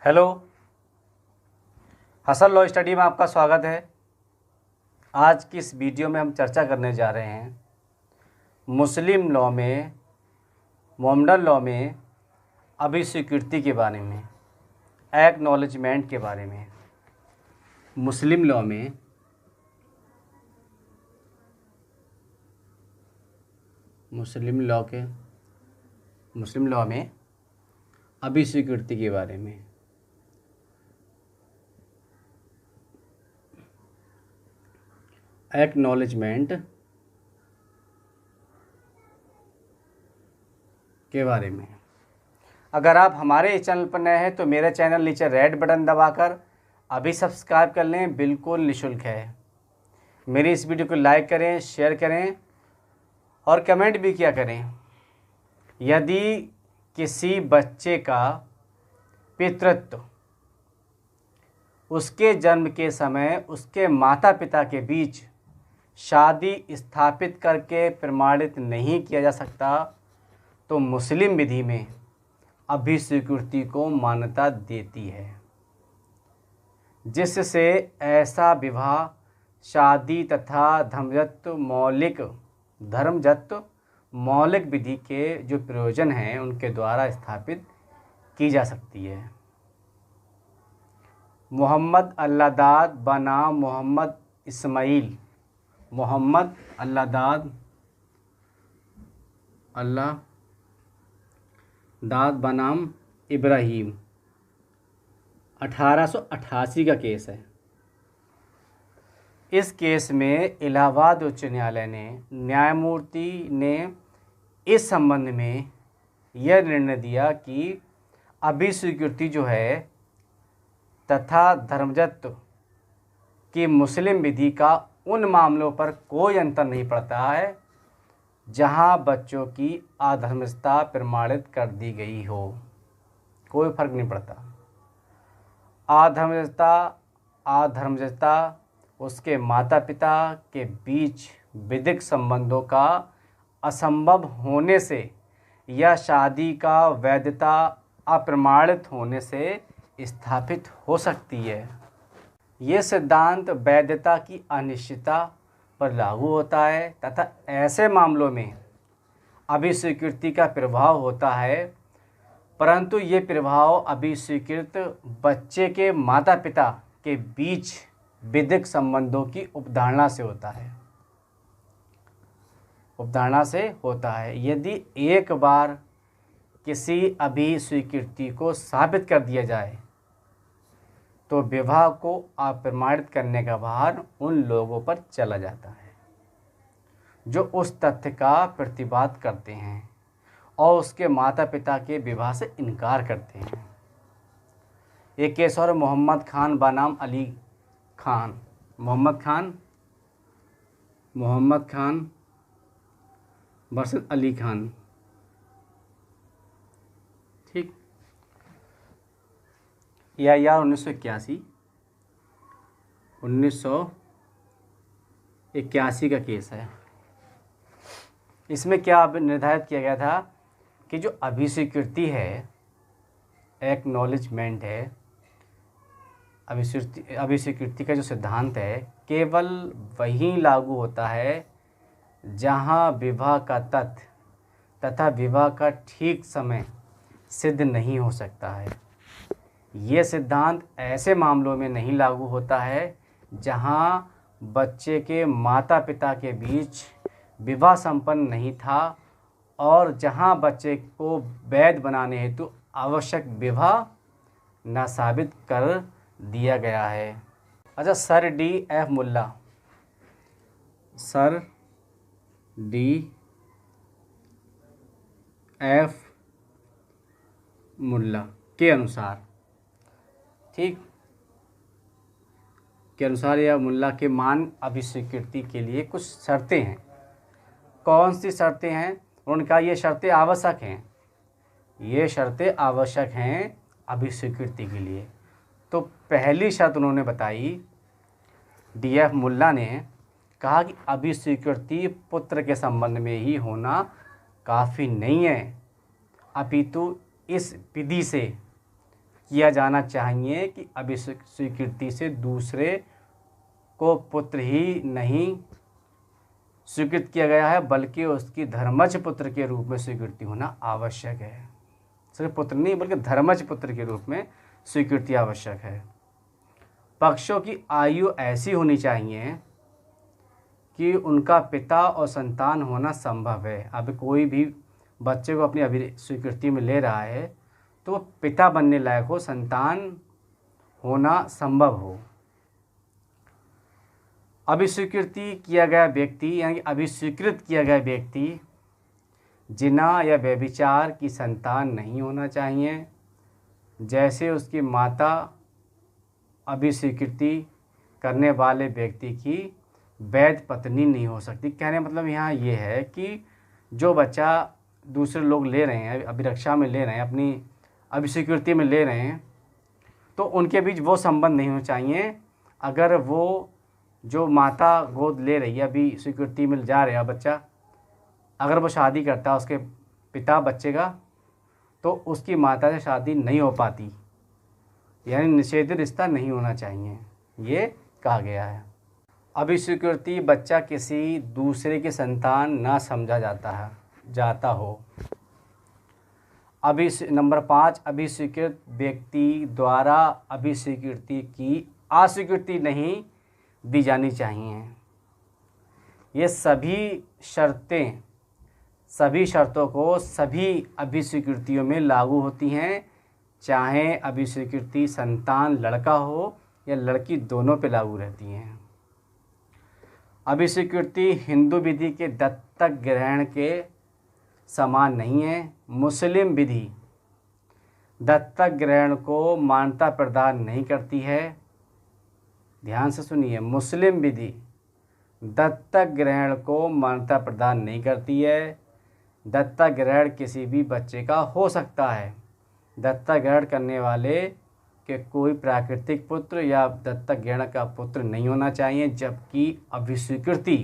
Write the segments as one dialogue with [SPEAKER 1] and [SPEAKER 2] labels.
[SPEAKER 1] Hello, Hasan law study में आपका स्वागत है। आज की इस वीडियो में हम चर्चा करने जा रहे हैं मुस्लिम लॉ में, मोहम्मडन लॉ में अभिस्वीकृति के बारे में, एक्नॉलेजमेंट के बारे में। मुस्लिम लॉ में अभिस्वीकृति के बारे में। एक्नॉलेजमेंट के बारे में। अगर आप हमारे इस चैनल पर नए हैं तो मेरा चैनल नीचे रेड बटन दबाकर अभी सब्सक्राइब कर लें, बिल्कुल निःशुल्क है। मेरी इस वीडियो को लाइक करें, शेयर करें और कमेंट भी किया करें। यदि किसी बच्चे का पितृत्व उसके जन्म के समय उसके माता पिता के बीच शादी स्थापित करके प्रमाणित नहीं किया जा सकता तो मुस्लिम विधि में अभिस्वीकृति को मान्यता देती है, जिससे ऐसा विवाह शादी तथा धर्मजत्व मौलिक विधि के जो प्रयोजन हैं उनके द्वारा स्थापित की जा सकती है। मोहम्मद अल्लादाद बनाम मोहम्मद इस्माइल। मोहम्मद अल्लादाद बनाम इब्राहिम 1888 का केस है। इस केस में इलाहाबाद उच्च न्यायालय ने न्यायमूर्ति ने इस संबंध में यह निर्णय दिया कि अभिस्वीकृति जो है तथा धर्मजत्व की मुस्लिम विधि का उन मामलों पर कोई अंतर नहीं पड़ता है जहां बच्चों की अधर्मजता प्रमाणित कर दी गई हो। कोई फर्क नहीं पड़ता। अधर्मजता उसके माता पिता के बीच विधिक संबंधों का असंभव होने से या शादी का वैधता अप्रमाणित होने से स्थापित हो सकती है। ये सिद्धांत वैधता की अनिश्चितता पर लागू होता है तथा ऐसे मामलों में अभिस्वीकृति का प्रभाव होता है, परंतु ये प्रभाव अभिस्वीकृत बच्चे के माता पिता के बीच विधिक संबंधों की उपधारणा से होता है। यदि एक बार किसी अभिस्वीकृति को साबित कर दिया जाए तो विवाह को अप्रमाणित करने का भार उन लोगों पर चला जाता है जो उस तथ्य का प्रतिवाद करते हैं और उसके माता पिता के विवाह से इनकार करते हैं। एक केस और मोहम्मद खान बनाम अली खान। मोहम्मद खान वर्सेस अली खान। ठीक, या 1981 का केस है। इसमें क्या निर्धारित किया गया था कि जो अभिस्वीकृति है, एक्नॉलेजमेंट है, अभिस्वीकृति का जो सिद्धांत है केवल वहीं लागू होता है जहां विवाह का तथ्य तथा विवाह का ठीक समय सिद्ध नहीं हो सकता है। ये सिद्धांत ऐसे मामलों में नहीं लागू होता है जहां बच्चे के माता पिता के बीच विवाह संपन्न नहीं था और जहां बच्चे को वैध बनाने हेतु आवश्यक विवाह न साबित कर दिया गया है। अच्छा, सर D.F. मुल्ला के अनुसार, ठीक, के अनुसार या मुल्ला के मान अभिस्वीकृति के लिए कुछ शर्तें हैं। कौन सी शर्तें हैं? उनका ये शर्तें आवश्यक हैं अभिस्वीकृति के लिए। तो पहली शर्त उन्होंने बताई, D.F. मुल्ला ने कहा कि अभिस्वीकृति पुत्र के संबंध में ही होना काफ़ी नहीं है, अपितु इस विधि से किया जाना चाहिए कि अभिस्वीकृति से दूसरे को पुत्र ही नहीं स्वीकृत किया गया है, बल्कि उसकी धर्मज पुत्र के रूप में स्वीकृति होना आवश्यक है। सिर्फ पुत्र नहीं बल्कि धर्मज पुत्र के रूप में स्वीकृति आवश्यक है। पक्षों की आयु ऐसी होनी चाहिए कि उनका पिता और संतान होना संभव है। अब कोई भी बच्चे को अपनी स्वीकृति में ले रहा है तो वो पिता बनने लायक हो, संतान होना संभव हो। अभिस्वीकृति किया गया व्यक्ति यानी अभिस्वीकृत किया गया व्यक्ति जिना या व्यभिचार की संतान नहीं होना चाहिए। जैसे उसकी माता अभिस्वीकृति करने वाले व्यक्ति की वैध पत्नी नहीं हो सकती। कहने मतलब यहाँ ये है कि जो बच्चा दूसरे लोग ले रहे हैं, अभिरक्षा में ले रहे हैं, अपनी अभिस्वीकृति में ले रहे हैं, तो उनके बीच वो संबंध नहीं होना चाहिए। अगर वो जो माता गोद ले रही है, अभी स्वीकृति में जा रहा है बच्चा, अगर वो शादी करता है उसके पिता बच्चे का, तो उसकी माता से शादी नहीं हो पाती, यानी निषेधित रिश्ता नहीं होना चाहिए, ये कहा गया है। अभिस्वीकृति बच्चा किसी दूसरे की संतान ना समझा जाता हो। नंबर 5, अभिस्वीकृत व्यक्ति द्वारा अभिस्वीकृति की अस्वीकृति नहीं दी जानी चाहिए। ये सभी शर्तों को सभी अभिस्वीकृतियों में लागू होती हैं, चाहे अभिस्वीकृति संतान लड़का हो या लड़की, दोनों पे लागू रहती हैं। अभिस्वीकृति हिंदू विधि के दत्तक ग्रहण के समान नहीं है। मुस्लिम विधि दत्तक ग्रहण को मान्यता प्रदान नहीं करती है। ध्यान से सुनिए, मुस्लिम विधि दत्तक ग्रहण को मान्यता प्रदान नहीं करती है। दत्तक ग्रहण किसी भी बच्चे का हो सकता है। दत्तक ग्रहण करने वाले के कोई प्राकृतिक पुत्र या दत्तक ग्रहण का पुत्र नहीं होना चाहिए, जबकि अभिस्वीकृति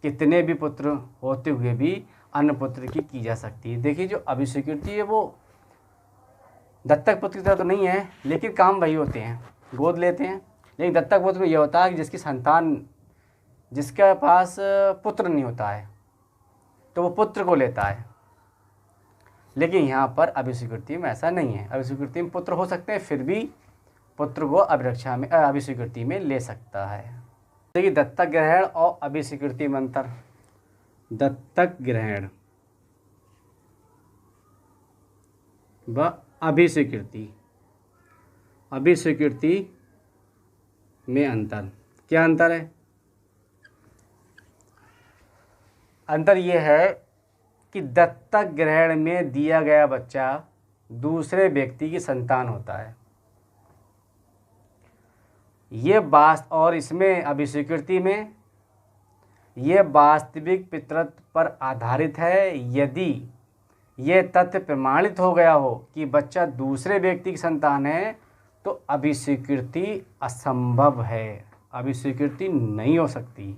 [SPEAKER 1] कितने भी पुत्र होते हुए भी अन्य पुत्र की जा सकती है। देखिए, जो अभिस्वीकृति है वो दत्तक पुत्र की तरह तो नहीं है, लेकिन काम वही होते हैं, गोद लेते हैं। लेकिन दत्तक पुत्र में यह होता है कि जिसकी संतान, जिसके पास पुत्र नहीं होता है, तो वो पुत्र को लेता है। लेकिन यहाँ पर अभिस्वीकृति में ऐसा नहीं है। अभिस्वीकृति में पुत्र हो सकते हैं, फिर भी पुत्र को अभिस्वीकृति में ले सकता है। देखिए, दत्तक ग्रहण और अभिस्वीकृति में अंतर। दत्तक ग्रहण व अभिस्वीकृति में अंतर क्या अंतर है? अंतर ये है कि दत्तक ग्रहण में दिया गया बच्चा दूसरे व्यक्ति की संतान होता है। और इसमें अभिस्वीकृति में ये वास्तविक पितृत्व पर आधारित है। यदि ये तथ्य प्रमाणित हो गया हो कि बच्चा दूसरे व्यक्ति की संतान है, तो अभिस्वीकृति असंभव है, अभिस्वीकृति नहीं हो सकती।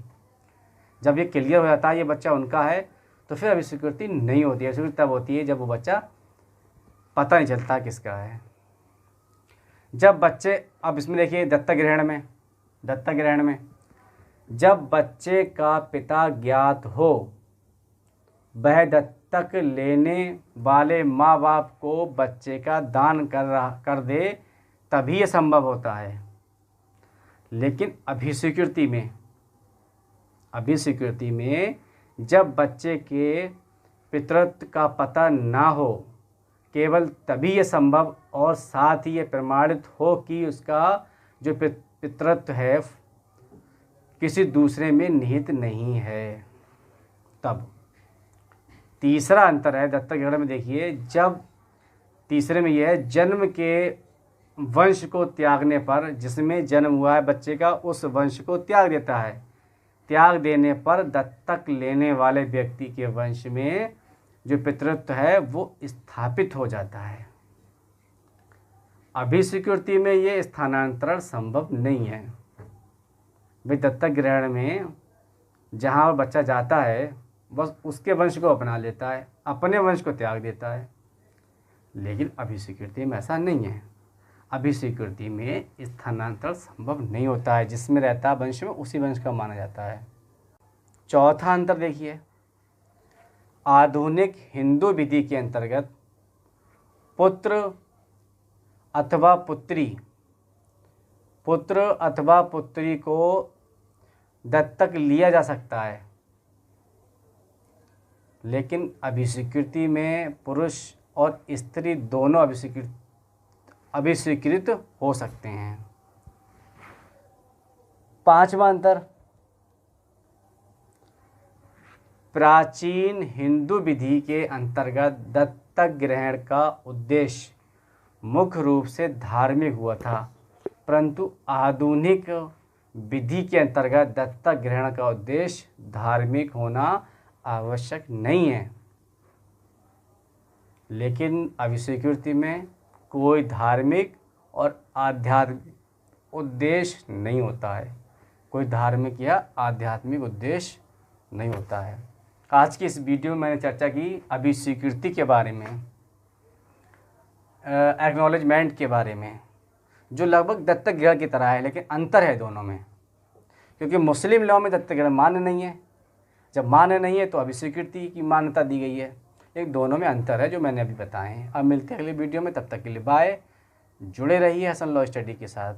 [SPEAKER 1] जब ये क्लियर हो जाता है ये बच्चा उनका है, तो फिर अभिस्वीकृति नहीं होती है। अभिस्वीकृति तब होती है जब वो बच्चा पता नहीं चलता किसका है। जब बच्चे, अब इसमें देखिए दत्तक ग्रहण में जब बच्चे का पिता ज्ञात हो, वह दत्तक लेने वाले माँ बाप को बच्चे का दान कर दे, तभी ये संभव होता है। लेकिन अभिस्वीकृति में जब बच्चे के पितृत्व का पता ना हो, केवल तभी ये संभव और साथ ही ये प्रमाणित हो कि उसका जो पितृत्व है किसी दूसरे में निहित नहीं है। तब तीसरा अंतर है दत्तक ग्रहण में। देखिए, जब तीसरे में यह है, जन्म के वंश को त्यागने पर, जिसमें जन्म हुआ है बच्चे का, उस वंश को त्याग देता है। त्याग देने पर दत्तक लेने वाले व्यक्ति के वंश में जो पितृत्व है वो स्थापित हो जाता है। अभिस्वीकृति में ये स्थानांतरण संभव नहीं है। भाई दत्तक ग्रहण में जहाँ बच्चा जाता है बस उसके वंश को अपना लेता है, अपने वंश को त्याग देता है। लेकिन अभिस्वीकृति में ऐसा नहीं है। अभिस्वीकृति में स्थानांतरण संभव नहीं होता है। जिसमें रहता है वंश में उसी वंश का माना जाता है। चौथा अंतर देखिए, आधुनिक हिंदू विधि के अंतर्गत पुत्र अथवा पुत्री को दत्तक लिया जा सकता है, लेकिन अभिस्वीकृति में पुरुष और स्त्री दोनों अभिस्वीकृत हो सकते हैं। पांचवा अंतर, प्राचीन हिंदू विधि के अंतर्गत दत्तक ग्रहण का उद्देश्य मुख्य रूप से धार्मिक हुआ था, परंतु आधुनिक विधि के अंतर्गत दत्तक ग्रहण का उद्देश्य धार्मिक होना आवश्यक नहीं है, लेकिन अभिस्वीकृति में कोई धार्मिक और आध्यात्मिक उद्देश्य नहीं होता है। कोई धार्मिक या आध्यात्मिक उद्देश्य नहीं होता है। आज की इस वीडियो में मैंने चर्चा की अभिस्वीकृति के बारे में, एक्नॉलेजमेंट के बारे में, जो लगभग दत्तक ग्रहण की तरह है, लेकिन अंतर है दोनों में। क्योंकि मुस्लिम लॉ में दत्तक ग्रहण मान्य नहीं है, जब मान्य नहीं है तो अभिस्वीकृति की मान्यता दी गई है। एक दोनों में अंतर है जो मैंने अभी बताए हैं। अब मिलते हैं अगले वीडियो में, तब तक के लिए बाय। जुड़े रहिए हसन लॉ स्टडी के साथ।